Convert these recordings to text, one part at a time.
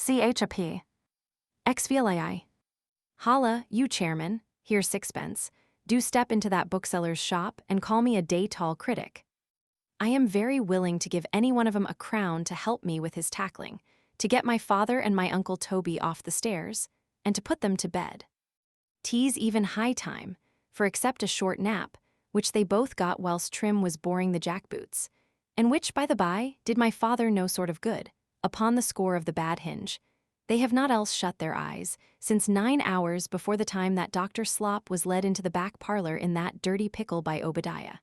CHAP. XLVIII. Holla, you chairman, here's sixpence. Do step into that bookseller's shop and call me a day-tall critic. I am very willing to give any one of 'em a crown to help me with his tackling, to get my father and my Uncle Toby off the stairs, and to put them to bed. 'Tis even high time, for except a short nap, which they both got whilst Trim was boring the jackboots, and which, by the by, did my father no sort of good, upon the score of the bad hinge, they have not else shut their eyes, since 9 hours before the time that Dr. Slop was led into the back parlor in that dirty pickle by Obadiah.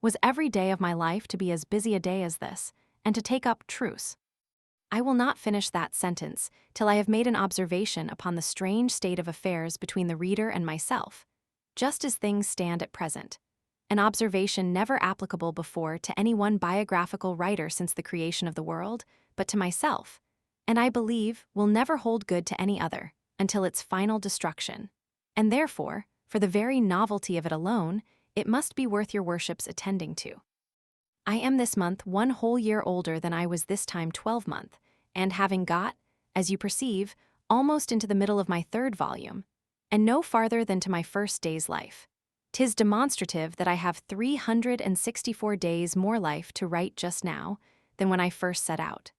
Was every day of my life to be as busy a day as this, and to take up truce? I will not finish that sentence till I have made an observation upon the strange state of affairs between the reader and myself, just as things stand at present, an observation never applicable before to any one biographical writer since the creation of the world, but to myself, and I believe will never hold good to any other, until its final destruction, and therefore, for the very novelty of it alone, it must be worth your worship's attending to. I am this month 1 whole year older than I was this time 12-month, and having got, as you perceive, almost into the middle of my 3rd volume, and no farther than to my first day's life, 'tis demonstrative that I have 364 days more life to write just now than when I first set out.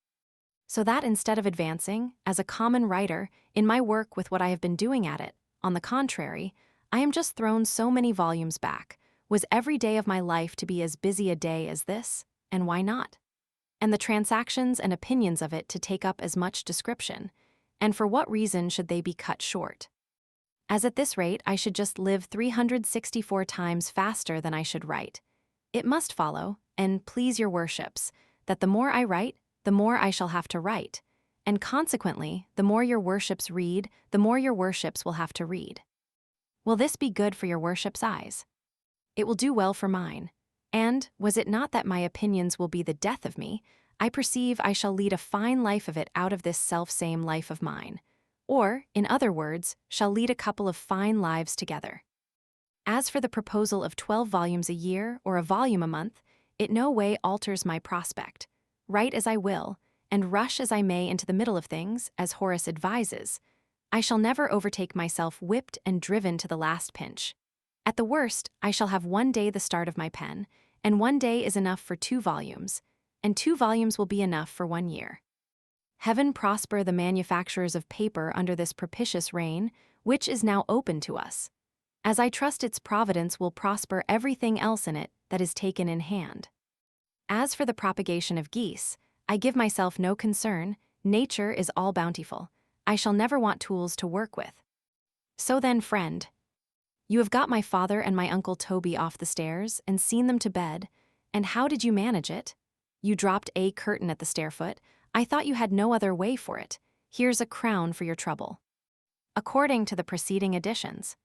So that instead of advancing, as a common writer, in my work with what I have been doing at it, on the contrary, I am just thrown so many volumes back. Was every day of my life to be as busy a day as this, and why not? And the transactions and opinions of it to take up as much description, and for what reason should they be cut short? As at this rate I should just live 364 times faster than I should write. It must follow, and please your worships, that the more I write, the more I shall have to write, and consequently, the more your worships read, the more your worships will have to read. Will this be good for your worship's eyes? It will do well for mine, and, was it not that my opinions will be the death of me, I perceive I shall lead a fine life of it out of this self-same life of mine, or, in other words, shall lead a couple of fine lives together. As for the proposal of 12 volumes a year or a volume a month, it no way alters my prospect. Write as I will, and rush as I may into the middle of things, as Horace advises, I shall never overtake myself whipped and driven to the last pinch. At the worst, I shall have 1 day the start of my pen, and 1 day is enough for 2 volumes, and 2 volumes will be enough for 1 year. Heaven prosper the manufacturers of paper under this propitious reign, which is now open to us, as I trust its providence will prosper everything else in it that is taken in hand. As for the propagation of geese, I give myself no concern, nature is all bountiful, I shall never want tools to work with. So then, friend, you have got my father and my Uncle Toby off the stairs and seen them to bed, and how did you manage it? You dropped a curtain at the stair-foot. I thought you had no other way for it. Here's a crown for your trouble. According to the preceding editions.